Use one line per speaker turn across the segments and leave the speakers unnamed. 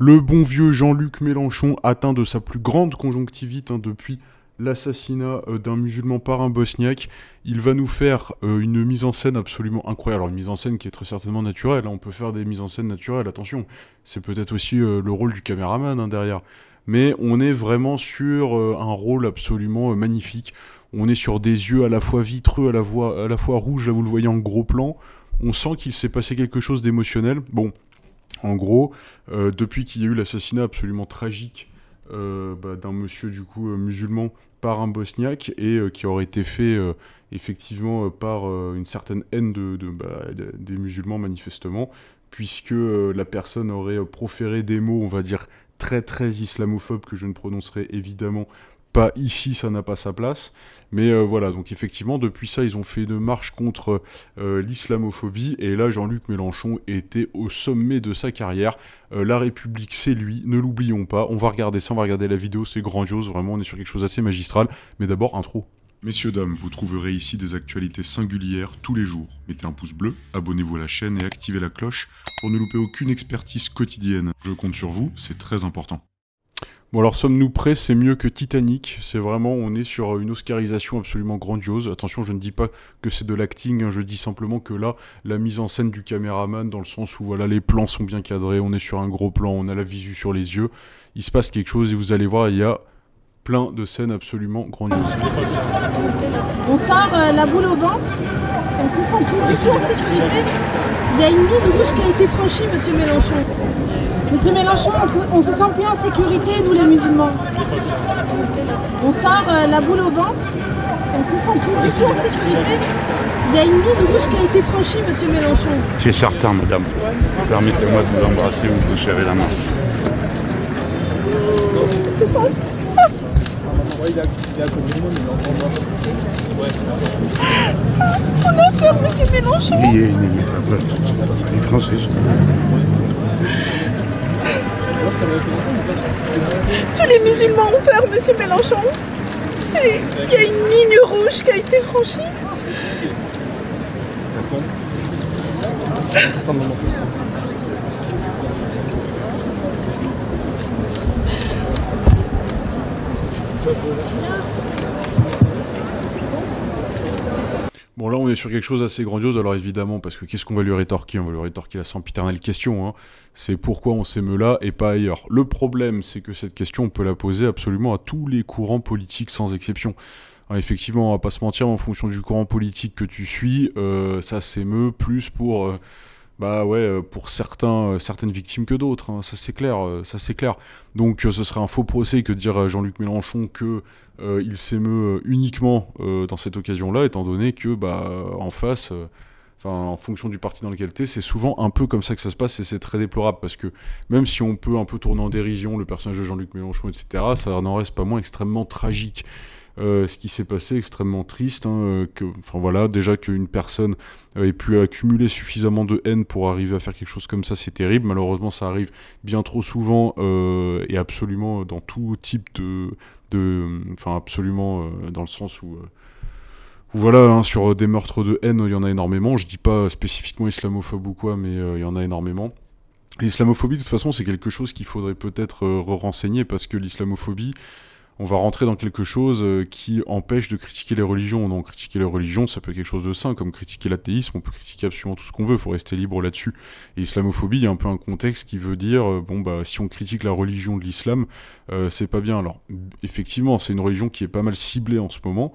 Le bon vieux Jean-Luc Mélenchon, atteint de sa plus grande conjonctivite depuis l'assassinat d'un musulman par un bosniaque, il va nous faire une mise en scène absolument incroyable. Alors une mise en scène qui est très certainement naturelle, hein. On peut faire des mises en scène naturelles, attention. C'est peut-être aussi le rôle du caméraman derrière. Mais on est vraiment sur un rôle absolument magnifique. On est sur des yeux à la fois vitreux, à la fois rouges, là vous le voyez en gros plan. On sent qu'il s'est passé quelque chose d'émotionnel. Bon, en gros, depuis qu'il y a eu l'assassinat absolument tragique d'un monsieur du coup musulman par un bosniaque et qui aurait été fait effectivement par une certaine haine des musulmans manifestement, puisque la personne aurait proféré des mots, on va dire, très très islamophobes que je ne prononcerai évidemment pas ici, ça n'a pas sa place. Mais voilà, donc effectivement, depuis ça, ils ont fait une marche contre l'islamophobie. Et là, Jean-Luc Mélenchon était au sommet de sa carrière. La République, c'est lui, ne l'oublions pas. On va regarder ça, on va regarder la vidéo, c'est grandiose, vraiment, on est sur quelque chose d'assez magistral. Mais d'abord, intro.
Messieurs, dames, vous trouverez ici des actualités singulières tous les jours. Mettez un pouce bleu, abonnez-vous à la chaîne et activez la cloche pour ne louper aucune expertise quotidienne. Je compte sur vous, c'est très important.
Bon alors sommes-nous prêts? C'est mieux que Titanic, c'est vraiment, on est sur une oscarisation absolument grandiose. Attention, je ne dis pas que c'est de l'acting, hein, je dis simplement que là, la mise en scène du caméraman, dans le sens où voilà, les plans sont bien cadrés, on est sur un gros plan, on a la visu sur les yeux, il se passe quelque chose et vous allez voir, il y a plein de scènes absolument grandioses.
On sort la boule au ventre, on se sent plus du tout en sécurité. Il y a une ligne rouge qui a été franchie, monsieur Mélenchon. Monsieur Mélenchon, on se sent plus en sécurité, nous les musulmans. On sort la boule au ventre, on se sent plus du tout en sécurité. Il y a une ligne rouge qui a été franchie, monsieur Mélenchon.
C'est certain, madame. Permettez-moi de vous embrasser ou de vous serrer la main.
Ce sont... On a peur, monsieur Mélenchon.
N'ayez pas peur. Les Français
Tous les musulmans ont peur, monsieur Mélenchon. Il y a une ligne rouge qui a été franchie.
Bon là on est sur quelque chose d'assez grandiose, alors évidemment, parce que qu'est-ce qu'on va lui rétorquer? On va lui rétorquer la sempiternelle question, hein. C'est pourquoi on s'émeut là et pas ailleurs. Le problème, c'est que cette question, on peut la poser absolument à tous les courants politiques sans exception. Alors, effectivement, on va pas se mentir, en fonction du courant politique que tu suis, ça s'émeut plus pour... pour certaines victimes que d'autres, hein, ça c'est clair, Donc ce serait un faux procès que de dire à Jean-Luc Mélenchon que il s'émeut uniquement dans cette occasion-là, étant donné que en face, en fonction du parti dans lequel t'es, c'est souvent un peu comme ça que ça se passe et c'est très déplorable parce que même si on peut un peu tourner en dérision le personnage de Jean-Luc Mélenchon, etc., ça n'en reste pas moins extrêmement tragique. Ce qui s'est passé, extrêmement triste, hein, déjà qu'une personne ait pu accumuler suffisamment de haine pour arriver à faire quelque chose comme ça, c'est terrible. Malheureusement, ça arrive bien trop souvent et absolument dans tout type absolument dans le sens où voilà, hein, sur des meurtres de haine, il y en a énormément. Je dis pas spécifiquement islamophobe ou quoi, mais il y en a énormément. L'islamophobie, de toute façon, c'est quelque chose qu'il faudrait peut-être renseigner parce que l'islamophobie, on va rentrer dans quelque chose qui empêche de critiquer les religions. Donc critiquer les religions, ça peut être quelque chose de sain, comme critiquer l'athéisme, on peut critiquer absolument tout ce qu'on veut, il faut rester libre là-dessus. Et l'islamophobie, il y a un peu un contexte qui veut dire, si on critique la religion de l'islam, c'est pas bien. Alors, effectivement, c'est une religion qui est pas mal ciblée en ce moment,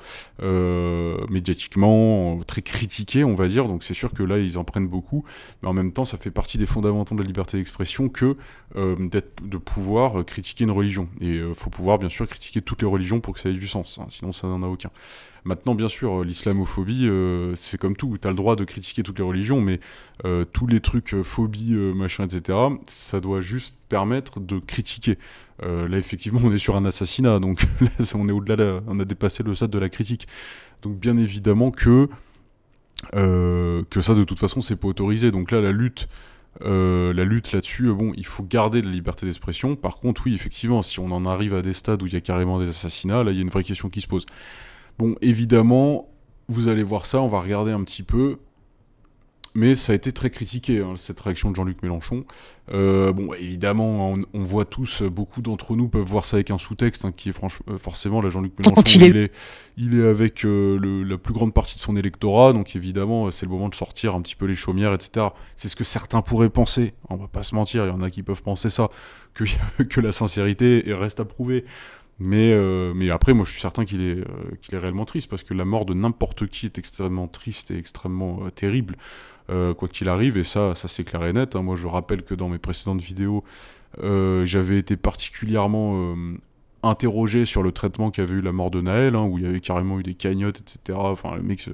médiatiquement, très critiquée, on va dire, donc c'est sûr que là, ils en prennent beaucoup, mais en même temps, ça fait partie des fondamentaux de la liberté d'expression que de pouvoir critiquer une religion. Et il faut pouvoir, bien sûr, critiquer toutes les religions pour que ça ait du sens, hein, sinon ça n'en a aucun. Maintenant, bien sûr, l'islamophobie, c'est comme tout, tu as le droit de critiquer toutes les religions, mais tous les trucs, phobie, machin, etc., ça doit juste permettre de critiquer. Là, effectivement, on est sur un assassinat, donc là, on est au-delà, on a dépassé le stade de la critique. Donc bien évidemment que ça, de toute façon, c'est pas autorisé. Donc là, la lutte là-dessus, il faut garder la liberté d'expression. Par contre, oui, effectivement, si on en arrive à des stades où il y a carrément des assassinats, là, il y a une vraie question qui se pose. Bon, évidemment, vous allez voir ça, on va regarder un petit peu. mais ça a été très critiqué, hein, cette réaction de Jean-Luc Mélenchon. Bon, évidemment, on voit tous, beaucoup d'entre nous peuvent voir ça avec un sous-texte, hein, qui est forcément, là, Jean-Luc Mélenchon, il est avec la plus grande partie de son électorat, donc évidemment, c'est le moment de sortir un petit peu les chaumières, etc. C'est ce que certains pourraient penser, on va pas se mentir, il y en a qui peuvent penser ça, que la sincérité reste à prouver. Mais après, moi, je suis certain qu'il est réellement triste, parce que la mort de n'importe qui est extrêmement triste et extrêmement terrible, quoi qu'il arrive, et ça c'est clair et net, hein. Moi, je rappelle que dans mes précédentes vidéos, j'avais été particulièrement interrogé sur le traitement qu'avait eu la mort de Naël, hein, où il y avait carrément eu des cagnottes, etc. Enfin, le mec...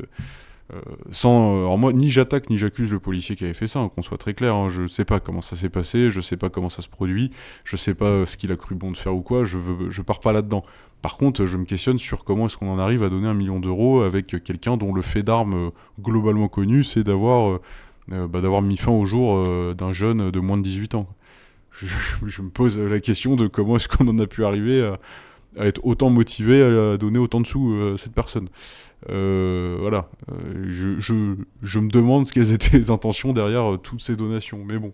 alors moi, ni j'attaque ni j'accuse le policier qui avait fait ça, hein, qu'on soit très clair, hein. Je sais pas comment ça s'est passé, je sais pas comment ça se produit, je sais pas ce qu'il a cru bon de faire ou quoi, je pars pas là-dedans. Par contre, je me questionne sur comment est-ce qu'on en arrive à donner 1 million d'euros avec quelqu'un dont le fait d'armes globalement connu, c'est d'avoir mis fin au jour d'un jeune de moins de 18 ans. Je me pose la question de comment est-ce qu'on en a pu arriver à être autant motivé à donner autant de sous à cette personne. Voilà, je me demande quelles étaient les intentions derrière toutes ces donations, mais bon,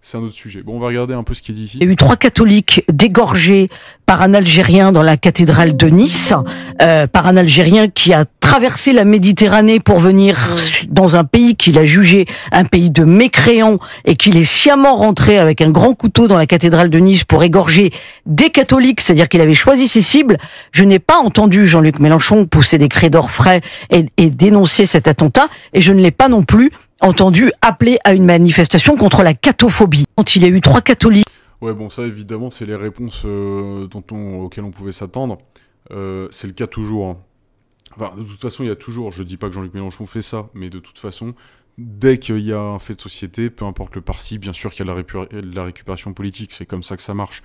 c'est un autre sujet. Bon, on va regarder un peu ce qui est dit ici.
Il y a eu 3 catholiques dégorgés par un Algérien dans la cathédrale de Nice, par un Algérien qui a traversé la Méditerranée pour venir dans un pays qu'il a jugé un pays de mécréants et qu'il est sciemment rentré avec un grand couteau dans la cathédrale de Nice pour égorger des catholiques, c'est-à-dire qu'il avait choisi ses cibles. Je n'ai pas entendu Jean-Luc Mélenchon pousser des cris d'orfraie et dénoncer cet attentat, et je ne l'ai pas non plus entendu appeler à une manifestation contre la cathophobie. Quand il y a eu 3 catholiques...
Ouais, bon, ça, évidemment, c'est les réponses auxquelles on pouvait s'attendre. C'est le cas toujours, hein. Enfin, de toute façon, il y a toujours, je dis pas que Jean-Luc Mélenchon fait ça, mais de toute façon, dès qu'il y a un fait de société, peu importe le parti, bien sûr qu'il y a la récupération politique, c'est comme ça que ça marche.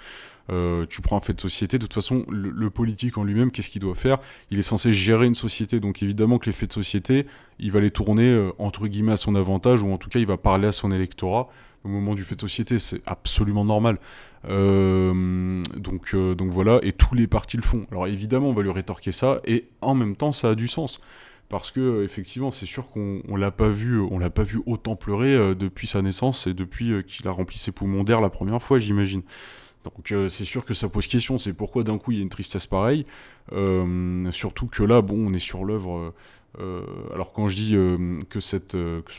Tu prends un fait de société, de toute façon, le politique en lui-même, qu'est-ce qu'il doit faire? Il est censé gérer une société, donc évidemment que les faits de société, il va les tourner entre guillemets à son avantage, ou en tout cas il va parler à son électorat au moment du fait de société, c'est absolument normal. Donc voilà, et tous les partis le font. Alors évidemment on va lui rétorquer ça, et en même temps ça a du sens. Parce que effectivement, c'est sûr qu'on l'a pas vu autant pleurer depuis sa naissance et depuis qu'il a rempli ses poumons d'air la première fois, j'imagine. Donc c'est sûr que ça pose question, c'est pourquoi d'un coup il y a une tristesse pareille, surtout que là, bon, on est sur l'œuvre... alors quand je dis que ce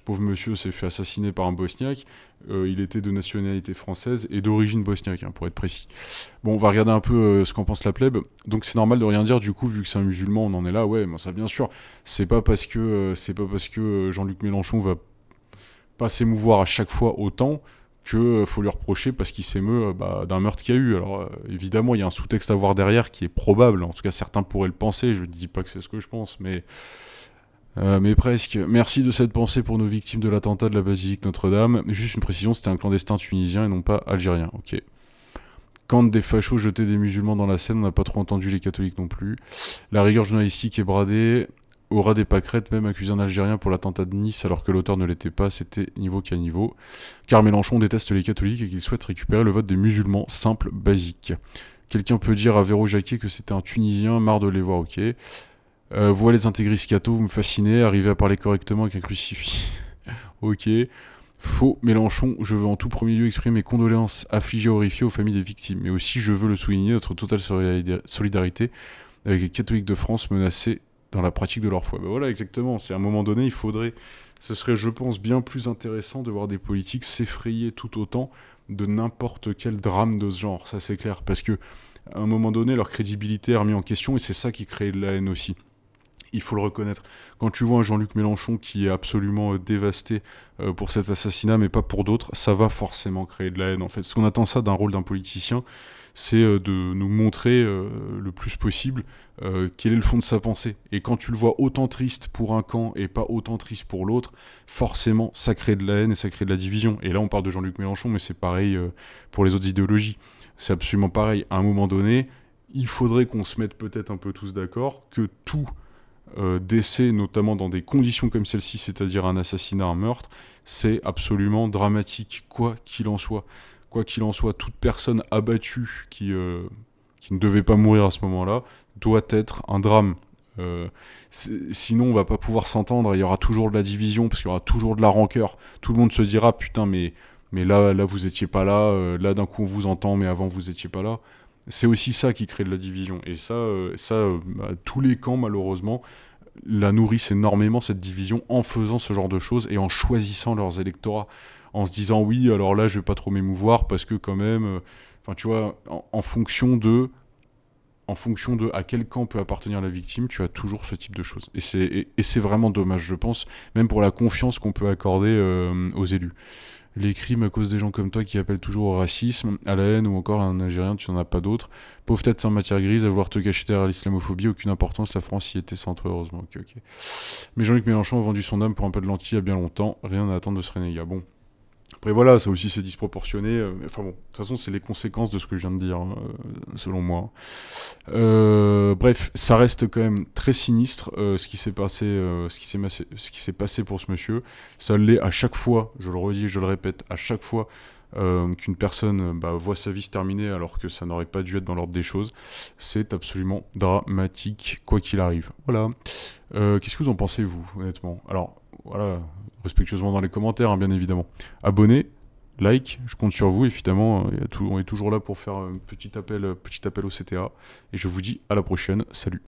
pauvre monsieur s'est fait assassiner par un bosniaque, il était de nationalité française et d'origine bosniaque, hein, pour être précis. Bon, on va regarder un peu ce qu'en pense la plèbe. Donc c'est normal de rien dire, du coup, vu que c'est un musulman, on en est là, ouais, mais ça bien sûr, c'est pas parce que Jean-Luc Mélenchon va pas s'émouvoir à chaque fois autant que faut lui reprocher parce qu'il s'émeut d'un meurtre qu'il y a eu. Alors évidemment, il y a un sous-texte à voir derrière qui est probable, en tout cas certains pourraient le penser, je ne dis pas que c'est ce que je pense, mais presque. Merci de cette pensée pour nos victimes de l'attentat de la basilique Notre-Dame. Juste une précision, c'était un clandestin tunisien et non pas algérien, ok. Quand des fachos jetaient des musulmans dans la Seine, on n'a pas trop entendu les catholiques non plus. La rigueur journalistique est bradée, aura des pâquerettes, même accuser un Algérien pour l'attentat de Nice alors que l'auteur ne l'était pas, c'était niveau qu'à niveau. Car Mélenchon déteste les catholiques et qu'il souhaite récupérer le vote des musulmans, simple, basique. Quelqu'un peut dire à Véro Jacquet que c'était un Tunisien, marre de les voir, ok. Vois les intégristes catho, vous me fascinez, arriver à parler correctement avec un crucifix. Ok. Faux, Mélenchon, je veux en tout premier lieu exprimer mes condoléances affligées, horrifiées aux familles des victimes. Mais aussi, je veux le souligner, notre totale solidarité avec les catholiques de France menacés dans la pratique de leur foi. Ben voilà, exactement. C'est à un moment donné, ce serait, je pense, bien plus intéressant de voir des politiques s'effrayer tout autant de n'importe quel drame de ce genre. Ça, c'est clair. Parce que, à un moment donné, leur crédibilité est remise en question et c'est ça qui crée de la haine aussi. Il faut le reconnaître. Quand tu vois un Jean-Luc Mélenchon qui est absolument dévasté pour cet assassinat, mais pas pour d'autres, ça va forcément créer de la haine, en fait. Parce qu'on attend ça d'un rôle d'un politicien, c'est de nous montrer le plus possible quel est le fond de sa pensée. Et quand tu le vois autant triste pour un camp et pas autant triste pour l'autre, forcément, ça crée de la haine et ça crée de la division. Et là, on parle de Jean-Luc Mélenchon, mais c'est pareil pour les autres idéologies. C'est absolument pareil. À un moment donné, il faudrait qu'on se mette peut-être un peu tous d'accord que tout décès, notamment dans des conditions comme celle-ci, c'est-à-dire un assassinat, un meurtre, c'est absolument dramatique, quoi qu'il en soit. Quoi qu'il en soit, toute personne abattue qui ne devait pas mourir à ce moment-là doit être un drame. Sinon, on va pas pouvoir s'entendre, il y aura toujours de la division, parce qu'il y aura toujours de la rancœur. Tout le monde se dira, putain, mais là, vous étiez pas là, là, d'un coup, on vous entend, mais avant, vous étiez pas là. C'est aussi ça qui crée de la division. Et tous les camps, malheureusement, la nourrissent énormément, cette division, en faisant ce genre de choses et en choisissant leurs électorats. En se disant, oui, alors là, je vais pas trop m'émouvoir, parce que quand même... Enfin, tu vois, en fonction de à quel camp peut appartenir la victime, tu as toujours ce type de choses. Et c'est vraiment dommage, je pense, même pour la confiance qu'on peut accorder aux élus. Les crimes à cause des gens comme toi qui appellent toujours au racisme, à la haine ou encore à un Algérien, tu n'en as pas d'autres. Pauvre tête sans matière grise, à vouloir te cacher derrière l'islamophobie, aucune importance, la France y était sans toi, heureusement. Ok. Mais Jean-Luc Mélenchon a vendu son âme pour un peu de lentilles il y a bien longtemps, rien à attendre de ce renégat. Bon. Après voilà, ça aussi c'est disproportionné. Enfin bon, de toute façon c'est les conséquences de ce que je viens de dire, selon moi. Bref, ça reste quand même très sinistre ce qui s'est passé pour ce monsieur. Ça l'est à chaque fois, je le redis, je le répète, à chaque fois qu'une personne voit sa vie se terminer alors que ça n'aurait pas dû être dans l'ordre des choses. C'est absolument dramatique, quoi qu'il arrive. Voilà. Qu'est-ce que vous en pensez, vous, honnêtement? Alors, voilà, respectueusement dans les commentaires, hein, bien évidemment. Abonnez, like, je compte sur vous, évidemment. On est toujours là pour faire un petit appel au CTA. Et je vous dis à la prochaine. Salut.